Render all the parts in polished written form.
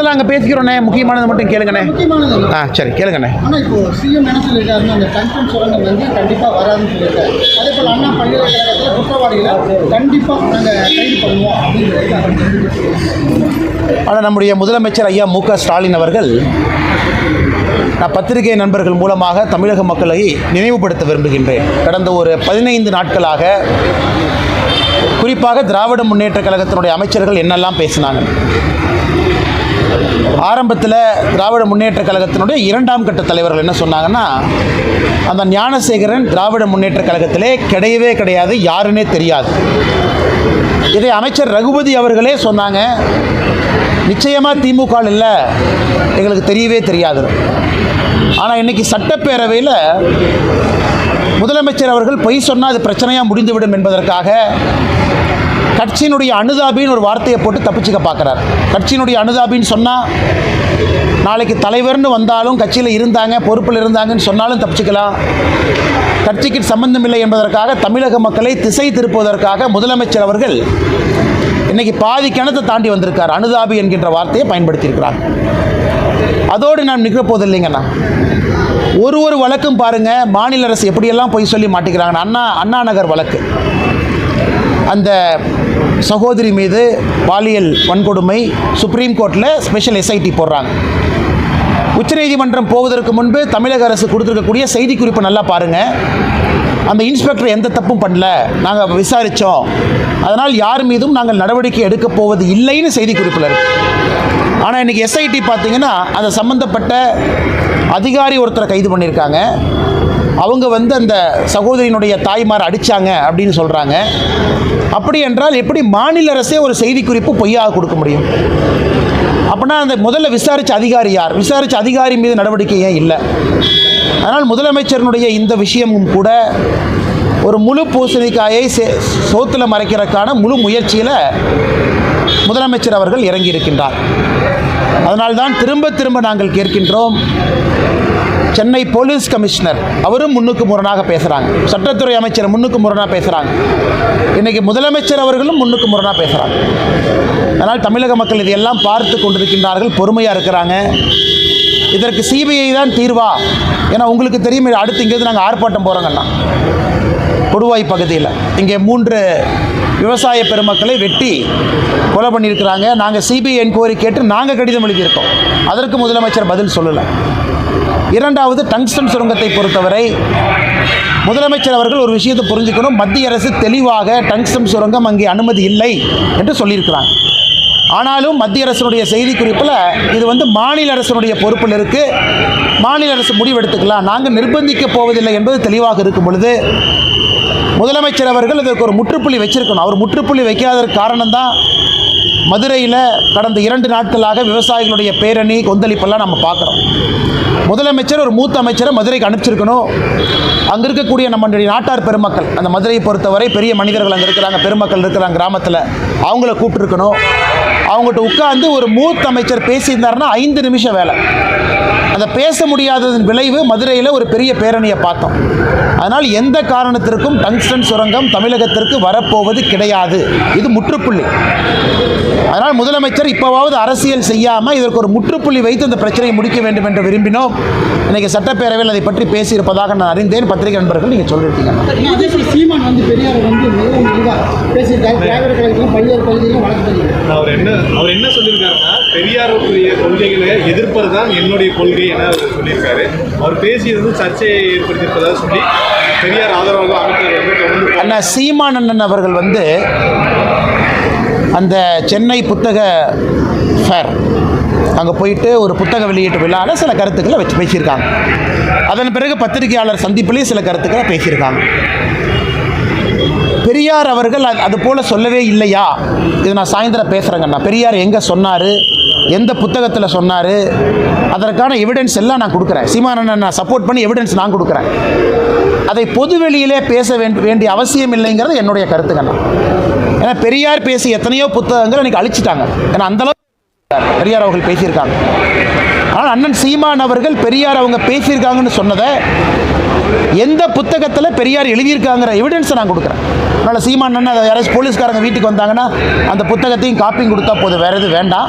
முக்கியமானதெல்லாம் அங்கே பேசிக்கிறோண்ணே, முக்கியமானது மட்டும் கேளுங்கண்ணே. சரி கேளுங்கண்ணே. ஆனால் இப்போ சிஎம் என்ன சொல்லியிருக்காருன்னா அந்த டங்ஸ்டன் சுரங்கம் வந்து கண்டிப்பாக வராதுன்னு சொல்லியிருக்காரு. அதே போல் அண்ணா பல்கலைக்கழகத்தில் குற்றவாளிகளை கண்டிப்பாக நாங்கள் கைது பண்ணுவோம் அப்படின்னு. ஆனால் நம்முடைய முதலமைச்சர் ஐயா மு.க. ஸ்டாலின் அவர்கள், நான் பத்திரிகை நண்பர்கள் மூலமாக தமிழக மக்களை நினைவுபடுத்த விரும்புகின்றேன். கடந்த ஒரு 15 நாட்களாக குறிப்பாக திராவிட முன்னேற்ற கழகத்தினுடைய அமைச்சர்கள் என்னெல்லாம் பேசினாங்க. ஆரம்பத்தில் திராவிட முன்னேற்ற கழகத்தினுடைய 2ஆம் கட்ட தலைவர்கள் என்ன சொன்னாங்கன்னா, அந்த ஞானசேகரன் திராவிட முன்னேற்ற கழகத்திலே கிடையவே கிடையாது, யாருன்னே தெரியாது. இதை அமைச்சர் ரகுபதி அவர்களே சொன்னாங்க, நிச்சயமாக திமுக இல்லை, எங்களுக்கு தெரியவே தெரியாது. ஆனால் இன்றைக்கி சட்டப்பேரவையில் முதலமைச்சர் அவர்கள் பொய் சொன்னால் அது பிரச்சனையாக முடிந்துவிடும் என்பதற்காக கட்சியினுடைய அனுதாபின்னு ஒரு வார்த்தையை போட்டு தப்பிச்சுக்க பார்க்குறார். கட்சியினுடைய அனுதாபின்னு சொன்னால் நாளைக்கு தலைவர்னு வந்தாலும் கட்சியில் இருந்தாங்க, பொறுப்பில் இருந்தாங்கன்னு சொன்னாலும் தப்பிச்சுக்கலாம். கட்சிக்கு சம்பந்தம் இல்லை என்பதற்காக தமிழக மக்களை திசை திருப்புவதற்காக முதலமைச்சர் அவர்கள் இன்றைக்கி பாதி கிணத்தை தாண்டி வந்திருக்கார். அனுதாபி என்கின்ற வார்த்தையை பயன்படுத்தியிருக்கிறார். அதோடு நான் நிற்க போதில்லைங்கண்ணா, ஒரு வழக்கும் பாருங்கள், மாநில அரசு எப்படியெல்லாம் பொய் சொல்லி மாட்டிக்கிறாங்கண்ணா. அண்ணா நகர் வழக்கு, அந்த சகோதரி மீது பாலியல் வன்கொடுமை, சுப்ரீம் கோர்ட்டில் ஸ்பெஷல் எஸ்ஐடி போடுறாங்க. உச்சநீதிமன்றம் போவதற்கு முன்பு தமிழக அரசு கொடுத்துருக்கக்கூடிய செய்திக்குறிப்பு நல்லா பாருங்கள். அந்த இன்ஸ்பெக்டர் எந்த தப்பும் பண்ணல, நாங்கள் விசாரித்தோம், அதனால் யார் மீதும் நாங்கள் நடவடிக்கை எடுக்கப் போவது இல்லைன்னு செய்திக்குறிப்பில் இருக்குது. ஆனால் இன்றைக்கி எஸ்ஐடி பார்த்திங்கன்னா அந்த சம்மந்தப்பட்ட அதிகாரி ஒருத்தரை கைது பண்ணியிருக்காங்க. அவங்க அந்த சகோதரியினுடைய தாய்மார் அடித்தாங்க அப்படின்னு சொல்கிறாங்க. அப்படி என்றால் எப்படி மாநில அரசே ஒரு செய்திக்குறிப்பு பொய்யாக கொடுக்க முடியும்? அப்படின்னா அந்த முதல்ல விசாரித்த அதிகாரி யார்? விசாரித்த அதிகாரி மீது நடவடிக்கை ஏன் இல்லை? அதனால் முதலமைச்சருடைய இந்த விஷயமும் கூட ஒரு முழு பூசணிக்காயை சோத்தில் மறைக்கிறதுக்கான முழு முயற்சியில் முதலமைச்சர் அவர்கள் இறங்கியிருக்கின்றார். அதனால்தான் திரும்ப திரும்ப நாங்கள் கேட்கின்றோம், சென்னை போலீஸ் கமிஷனர் அவரும் முன்னுக்கு முரணாக பேசுகிறாங்க, சட்டத்துறை அமைச்சர் முன்னுக்கு முரணாக பேசுகிறாங்க, இன்றைக்கி முதலமைச்சர் அவர்களும் முன்னுக்கு முரணாக பேசுகிறாங்க. அதனால் தமிழக மக்கள் இதையெல்லாம் பார்த்து கொண்டிருக்கின்றார்கள், பொறுமையாக இருக்கிறாங்க. இதற்கு சிபிஐ தான் தீர்வா? ஏன்னா உங்களுக்கு தெரியும், அடுத்து இங்கேருந்து நாங்கள் ஆர்ப்பாட்டம் போகிறோங்கண்ணா. கொடுவாய் பகுதியில் இங்கே 3 விவசாய பெருமக்களை வெட்டி கொலை பண்ணியிருக்கிறாங்க. நாங்கள் சிபிஐ என்கொயரி கேட்டு நாங்கள் கடிதம் எழுதியிருக்கோம். அதற்கு முதலமைச்சர் பதில் சொல்லலை. 2வது, டங்ஸ்டன் சுரங்கத்தை பொறுத்தவரை முதலமைச்சர் அவர்கள் ஒரு விஷயத்தை புரிஞ்சுக்கணும், மத்திய அரசு தெளிவாக டங்ஸ்டன் சுரங்கம் அங்கே அனுமதி இல்லை என்று சொல்லியிருக்கிறாங்க. ஆனாலும் மத்திய அரசுடைய செய்திக்குறிப்பில் இது மாநில அரசுடைய பொறுப்பில் இருக்குது, மாநில அரசு முடிவெடுத்துக்கலாம், நாங்கள் நிர்பந்திக்க போவதில்லை என்பது தெளிவாக இருக்கும் பொழுது முதலமைச்சர் அவர்கள் இதற்கு ஒரு முற்றுப்புள்ளி வச்சிருக்கணும். அவர் முற்றுப்புள்ளி வைக்காததற்கு காரணம்தான் மதுரையில் கடந்த 2 நாட்களாக விவசாயிகளுடைய பேரணி கொந்தளிப்பெல்லாம் நம்ம பார்க்குறோம். முதலமைச்சர் ஒரு மூத்த அமைச்சரை மதுரைக்கு அனுப்பிச்சிருக்கணும். அங்கே இருக்கக்கூடிய நம்மளுடைய நாட்டார் பெருமக்கள், அந்த மதுரையை பொறுத்தவரை பெரிய மனிதர்கள் அங்கே இருக்கிறாங்க, பெருமக்கள் இருக்கிறாங்க கிராமத்தில், அவங்கள கூப்பிட்டுருக்கணும். அவங்ககிட்ட உட்கார்ந்து ஒரு மூத்த அமைச்சர் பேசியிருந்தாருன்னா 5 நிமிஷம் வேலை. அந்த பேச முடியாததன் விளைவு மதுரையில் ஒரு பெரிய பேரணியை பார்த்தோம். அதனால் எந்த காரணத்திற்கும் டங்ஸ்டன் சுரங்கம் தமிழகத்திற்கு வரப்போவது கிடையாது, இது முற்றுப்புள்ளி. அதனால் முதலமைச்சர் இப்போவாவது அரசியல் செய்யாமல் இதற்கு ஒரு முற்றுப்புள்ளி வைத்து இந்த பிரச்சனையை முடிக்க வேண்டும் என்று விரும்பினோம். இன்றைக்கி சட்டப்பேரவையில் அதை பற்றி பேசியிருப்பதாக நான் அறிந்தேன். பத்திரிகை நண்பர்கள் நீங்கள் சொல்லியிருக்கீங்க. சீமான் பெரியார் அவர் என்ன சொல்லியிருக்காருன்னா, பெரியாருடைய கொள்கைகளை எதிர்ப்பது தான் என்னுடைய கொள்கை என சொல்லியிருக்காரு. அவர் பேசியது சர்ச்சையை ஏற்படுத்தியிருப்பதாக சொல்லி பெரியார் ஆதரவாக அமைச்சர் அண்ணா சீமான் அண்ணன் அவர்கள் அந்த சென்னை புத்தக ஃபேர் அங்கே போயிட்டு ஒரு புத்தக வெளியீட்டு விழாவில் சில கருத்துக்களை வச்சு பேசியிருக்காங்க. அதன் பிறகு பத்திரிகையாளர் சந்திப்பிலேயே சில கருத்துக்களை பேசியிருக்காங்க. பெரியார் அவர்கள் அது போல் சொல்லவே இல்லையா? இது நான் சாயந்தரம் பேசுகிறேங்கண்ணா. பெரியார் எங்கே சொன்னார், எந்த புத்தகத்தில் சொன்னார், அதற்கான எவிடன்ஸ் எல்லாம் நான் கொடுக்குறேன். சீமானண்ணன் நான் சப்போர்ட் பண்ணி எவிடன்ஸ் நான் கொடுக்குறேன். அதை பொதுவெளியிலே பேச வேண்டிய அவசியம் இல்லைங்கிறது என்னுடைய கருத்துக்கண்ணா. ஏன்னா பெரியார் பேசி எத்தனையோ புத்தகங்கள் எனக்கு அழிச்சிட்டாங்க. ஏன்னா அந்தளவு பெரியார் அவர்கள் பேசியிருக்காங்க. ஆனால் அண்ணன் சீமான் அவர்கள் பெரியார் அவங்க பேசியிருக்காங்கன்னு சொன்னதை எந்த புத்தகத்தில் பெரியார் எழுதியிருக்காங்கிற எவிடன்ஸை நான் கொடுக்குறேன். அதனால் சீமானன் அதை யாராச்சும் போலீஸ்காரங்க வீட்டுக்கு வந்தாங்கன்னா அந்த புத்தகத்தையும் காப்பியும் கொடுத்தா போதும், வேறு எதுவும் வேண்டாம்.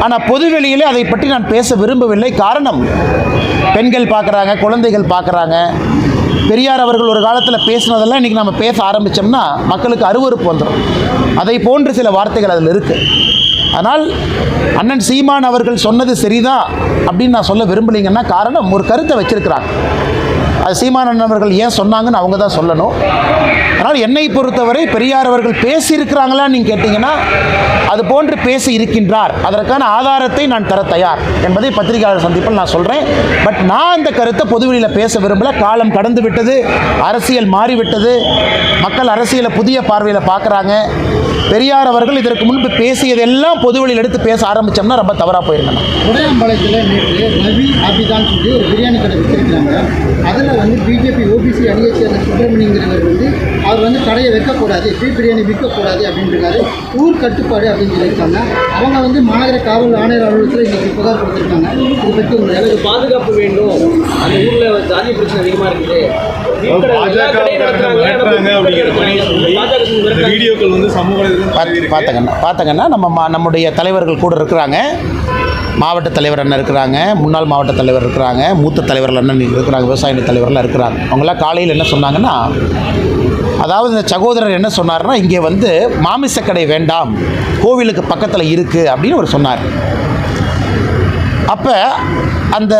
ஆனால் பொதுவெளியிலே அதை பற்றி நான் பேச விரும்பவில்லை. காரணம், பெண்கள் பார்க்குறாங்க, குழந்தைகள் பார்க்குறாங்க. பெரியார் அவர்கள் ஒரு காலத்தில் பேசினதெல்லாம் இன்றைக்கி நம்ம பேச ஆரம்பித்தோம்னா மக்களுக்கு அருவருப்பு வந்துடும். அதை போன்று சில வார்த்தைகள் அதில் இருக்குது. ஆனால் அண்ணன் சீமான் அவர்கள் சொன்னது சரிதான் அப்படின்னு நான் சொல்ல விரும்பலைங்கன்னா காரணம், ஒரு கருத்தை வச்சிருக்கிறாங்க. அது சீமான் அவர்கள் ஏன் சொன்னாங்கன்னு அவங்க தான் சொல்லணும். அதனால் என்னை பொறுத்தவரை பெரியார் அவர்கள் பேசியிருக்கிறாங்களான்னு நீங்கள் கேட்டிங்கன்னா அது போன்று பேசி இருக்கின்றார், அதற்கான ஆதாரத்தை நான் தர தயார் என்பதை பத்திரிகையாளர் சந்திப்பில் நான் சொல்கிறேன். பட் நான் அந்த கருத்தை பொதுவெளியில் பேச விரும்பல. காலம் கடந்து விட்டது, அரசியல் மாறிவிட்டது, மக்கள் அரசியலை புதிய பார்வையில் பார்க்குறாங்க. பெரியார் அவர்கள் இதற்கு முன்பு பேசியதெல்லாம் பொதுவெளியில் எடுத்து பேச ஆரம்பித்தோம்னா ரொம்ப தவறாக போயிருக்கணும். உடையாம்பாளையத்தில் நேற்று நவி ஆபிதான் சொல்லி ஒரு பிரியாணி கடை வச்சிருக்கிறாங்க. அதில் வந்து பிஜேபி ஓபிசி அணியை சேர்ந்த சுப்பிரமணியங்கிறவர் வந்து அவர் வந்து கடையை வைக்கக்கூடாது, பிரியாணி விற்கக்கூடாது அப்படின்றாரு. ஊர் கட்டுப்பாடு அப்படின்னு சொல்லியிருக்காங்க. அவங்க வந்து மாநகர காவல் ஆணையர் அலுவலகத்தில் இன்றைக்கி புகார் கொடுத்துருக்காங்க. இதை பற்றி உங்களுக்கு பாதுகாப்பு வேண்டும், அந்த ஊரில் ஜாதி பிரச்சனை அதிகமாக இருக்குது, வீடியோக்கள் வந்து சமூக பார்த்தங்கன்னா நம்முடைய தலைவர்கள் கூட இருக்கிறாங்க. மாவட்ட தலைவர் அண்ணன் இருக்கிறாங்க, முன்னாள் மாவட்ட தலைவர் இருக்கிறாங்க, மூத்த தலைவர்கள் அண்ணன் இருக்கிறாங்க, விவசாய தலைவர்கள்லாம் இருக்கிறாங்க. அவங்களாம் காலையில் என்ன சொன்னாங்கன்னா, அதாவது இந்த சகோதரர் என்ன சொன்னார்னா, இங்கே வந்து மாமிசக்கடை வேண்டாம், கோவிலுக்கு பக்கத்தில் இருக்குது அப்படின்னு அவர் சொன்னார். அப்போ அந்த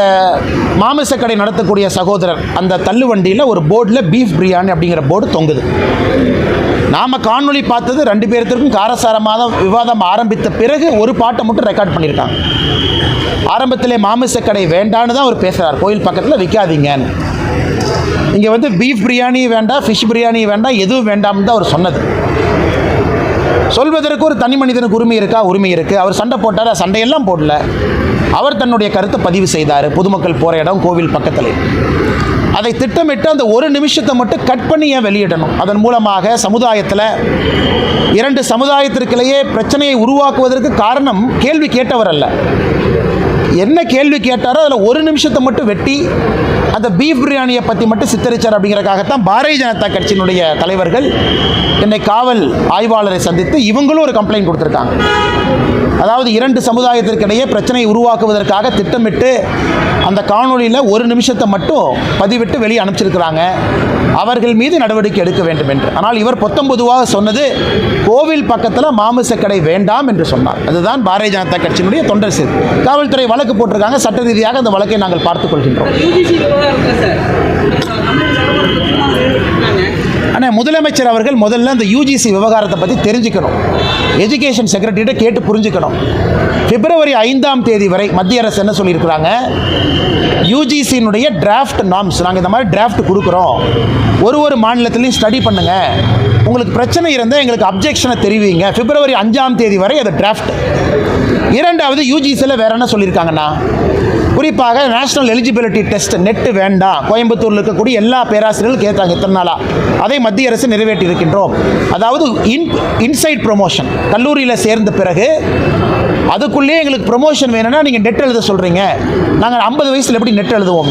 மாமிசக்கடை நடத்தக்கூடிய சகோதரர் அந்த தள்ளுவண்டியில் ஒரு போர்டில் பீஃப் பிரியாணி அப்படிங்கிற போர்டு தொங்குது. நாம் காணொளி பார்த்தது 2 பேர்த்திற்கும் காரசாரமாக விவாதம் ஆரம்பித்த பிறகு ஒரு பாட்டை மட்டும் ரெக்கார்ட் பண்ணியிருக்காங்க. ஆரம்பத்திலே மாமிசக்கடை வேண்டான்னு தான் அவர் பேசுகிறார், கோயில் பக்கத்தில் விற்காதீங்கன்னு. இங்கே வந்து பீஃப் பிரியாணி வேண்டாம், ஃபிஷ் பிரியாணி வேண்டாம், எதுவும் வேண்டாம்னு தான் அவர் சொன்னது. சொல்வதற்கு ஒரு தனி மனிதனுக்கு உரிமை இருக்கா? உரிமை இருக்குது. அவர் சண்டை போட்டார், சண்டையெல்லாம் போடல. அவர் தன்னுடைய கருத்தை பதிவு செய்தார். பொதுமக்கள் போகிற இடம் கோவில் பக்கத்தில். அதை திட்டமிட்டு அந்த ஒரு நிமிஷத்தை மட்டும் கட் பண்ணி ஏன் வெளியிடணும்? அதன் மூலமாக சமுதாயத்தில் 2 சமுதாயத்திற்கிடையே பிரச்சனையை உருவாக்குவதற்கு காரணம் கேள்வி கேட்டவர் அல்ல. என்ன கேள்வி கேட்டாரோ அதில் ஒரு நிமிஷத்தை மட்டும் வெட்டி அந்த பீஃப் பிரியாணியை பற்றி மட்டும் சித்தரித்தார். அப்படிங்கிறக்காகத்தான் பாரதிய ஜனதா கட்சியினுடைய தலைவர்கள் என்னை காவல் ஆய்வாளரை சந்தித்து இவங்களும் ஒரு கம்ப்ளைண்ட் கொடுத்துருக்காங்க. அதாவது 2 சமுதாயத்திற்கிடையே பிரச்சனையை உருவாக்குவதற்காக திட்டமிட்டு அந்த காணொலியில் ஒரு நிமிஷத்தை மட்டும் பதிவிட்டு வெளியே அனுப்பிச்சிருக்கிறாங்க. அவர்கள் மீது நடவடிக்கை எடுக்க வேண்டும் என்று. ஆனால் இவர் பொதுவாக சொன்னது கோவில் பக்கத்தில் மாமிசக்கடை வேண்டாம் என்று சொன்னார். அதுதான் பாரதிய ஜனதா கட்சியினுடைய தொண்டர் செய்தி. காவல்துறை வழக்கு போட்டிருக்காங்க. சட்ட ரீதியாக அந்த வழக்கை நாங்கள் பார்த்துக் கொள்கின்றோம். ஆனால் முதலமைச்சர் அவர்கள் முதல்ல அந்த யூஜிசி விவகாரத்தை பற்றி தெரிஞ்சுக்கணும். எஜுகேஷன் செக்ரட்டரிகிட்ட கேட்டு புரிஞ்சுக்கணும். பிப்ரவரி 5ஆம் தேதி வரை மத்திய அரசு என்ன சொல்லியிருக்கிறாங்க, யூஜிசியினுடைய டிராஃப்ட் நார்ம்ஸ் நாங்கள் இந்த மாதிரி டிராஃப்ட் கொடுக்குறோம், ஒரு மாநிலத்திலையும் ஸ்டடி பண்ணுங்கள், உங்களுக்கு பிரச்சனை இருந்தால் எங்களுக்கு அப்ஜெக்ஷனை தெரிவிங்க. பிப்ரவரி 5ஆம் தேதி வரை அது டிராஃப்ட். 2வது யூஜிசியில் வேறு என்ன சொல்லியிருக்காங்கன்னா, குறிப்பாக நேஷனல் எலிஜிபிலிட்டி டெஸ்ட் நெட்டு வேண்டாம், கோயம்புத்தூரில் இருக்கக்கூடிய எல்லா பேராசிரியர்களும் கேட்டாங்க இத்தனை நாளாக, அதை மத்திய அரசு நிறைவேற்றி இருக்கின்றோம். அதாவது இன்சைட் ப்ரொமோஷன், கல்லூரியில் சேர்ந்த பிறகு அதுக்குள்ளேயே எங்களுக்கு ப்ரொமோஷன் வேணும்னா நீங்கள் நெட் எழுத சொல்கிறீங்க, நாங்கள் 50 வயசில் எப்படி நெட் எழுதுவோம்?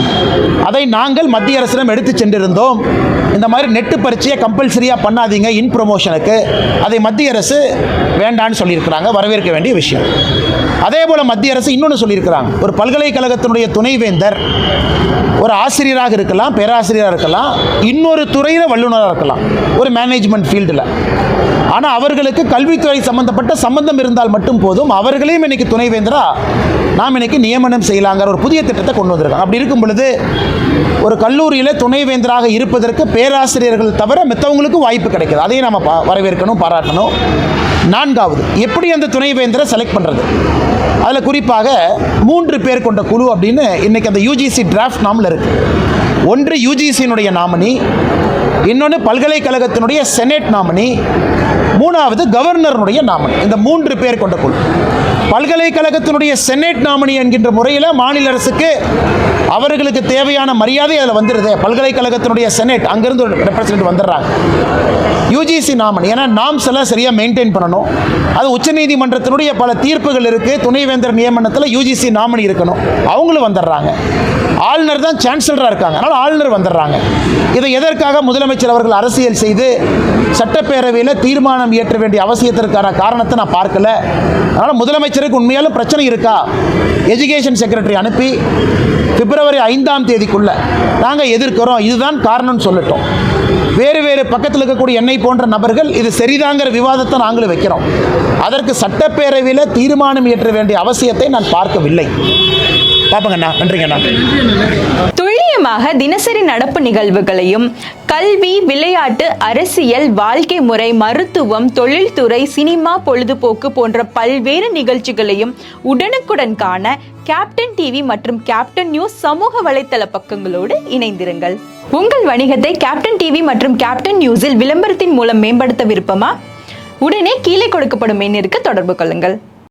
அதை நாங்கள் மத்திய அரசிடம் எடுத்து சென்றிருந்தோம். இந்த மாதிரி நெட்டு பரீட்சையை கம்பல்சரியாக பண்ணாதீங்க இன் ப்ரொமோஷனுக்கு, அதை மத்திய அரசு வேண்டான்னு சொல்லியிருக்கிறாங்க. வரவேற்க வேண்டிய விஷயம். அதே போல் மத்திய அரசு இன்னொன்று சொல்லியிருக்கிறாங்க, ஒரு பல்கலைக்கழகத்தினுடைய துணைவேந்தர் ஒரு ஆசிரியராக இருக்கலாம், பேராசிரியராக இருக்கலாம், இன்னொரு துறையில் வல்லுநராக இருக்கலாம், ஒரு மேனேஜ்மெண்ட் ஃபீல்டில். ஆனால் அவர்களுக்கு கல்வித்துறை சம்பந்தப்பட்ட சம்பந்தம் இருந்தால் மட்டும் போதும், அவர்களையும் இன்னைக்கு துணைவேந்தராக நாம் இன்னைக்கு நியமனம் செய்யலாங்கிற ஒரு புதிய திட்டத்தை கொண்டு வந்திருக்காங்க. அப்படி இருக்கும் பொழுது ஒரு கல்லூரியில் துணைவேந்தராக இருப்பதற்கு பேராசிரியர்கள் தவிர மற்றவங்களுக்கும் வாய்ப்பு கிடைக்குது. அதையும் நம்ம வரவேற்கணும், பாராட்டணும். 4வது, எப்படி அந்த துணைவேந்தரை செலக்ட் பண்ணுறது? அதில் குறிப்பாக 3 பேர் கொண்ட குழு அப்படின்னு இன்றைக்கி அந்த யூஜிசி டிராஃப்ட் நாமில் இருக்குது. ஒன்று யூஜிசியினுடைய நாமினி, இன்னொன்று பல்கலைக்கழகத்தினுடைய செனேட் நாமினி, 3வது கவர்னருடைய நாமினி. இந்த 3 பேர் கொண்ட குழு. பல்கலைக்கழகத்தினுடைய செனேட் நாமினி என்கின்ற முறையில் மாநில அரசுக்கு அவர்களுக்கு தேவையான மரியாதை அதில் வந்துடுது. பல்கலைக்கழகத்தினுடைய செனேட் அங்கேருந்து ஒரு ரெப்ரசன்ட் வந்துடுறாங்க. யூஜிசி நாமினி, ஏன்னா நாம்ஸ் எல்லாம் சரியாக மெயின்டைன் பண்ணணும். அது உச்சநீதிமன்றத்தினுடைய பல தீர்ப்புகள் இருக்குது. துணைவேந்தர் நியமனத்தில் யூஜிசி நாமினி இருக்கணும், அவங்களும் வந்துடுறாங்க. ஆளுநர் தான் சான்சலராக இருக்காங்க, அதனால் ஆளுநர் வந்துடுறாங்க. இதை எதற்காக முதலமைச்சர் அவர்கள் அரசியல் செய்து சட்டப்பேரவையில் தீர்மானம் இயற்ற வேண்டிய அவசியத்திற்கான காரணத்தை நான் பார்க்கல. அதனால் முதலமைச்சருக்கு உண்மையாலும் பிரச்சனை இருக்கா, எஜுகேஷன் செக்ரட்டரி அனுப்பி பிப்ரவரி 5ஆம் தேதிக்குள்ள நாங்கள் எதிர்க்கிறோம், இதுதான் காரணம்னு சொல்லட்டும். வேறு வேறு பக்கத்தில் இருக்கக்கூடிய என்னை போன்ற நபர்கள் இது சரிதாங்கிற விவாதத்தை நாங்களும் வைக்கிறோம். அதற்கு சட்டப்பேரவையில் தீர்மானம் இயற்ற வேண்டிய அவசியத்தை நான் பார்க்கவில்லை. பார்ப்பங்கண்ணா, நன்றிங்கண்ணா. துல்லியமாக தினசரி நடப்பு நிகழ்வுகளையும் கல்வி, விளையாட்டு, அரசியல், வாழ்க்கை முறை, மருத்துவம், தொழில்துறை, சினிமா, பொழுதுபோக்கு போன்ற பல்வேறு நிகழ்ச்சிகளையும் உடனுக்குடன் காண கேப்டன் டிவி மற்றும் கேப்டன் நியூஸ் சமூக வலைத்தள பக்கங்களோடு இணைந்திருங்கள். உங்கள் வணிகத்தை கேப்டன் டிவி மற்றும் கேப்டன் நியூஸில் விளம்பரத்தின் மூலம் மேம்படுத்த விருப்பமா? உடனே கீழே கொடுக்கப்படும் எண்ணிற்கு தொடர்பு கொள்ளுங்கள்.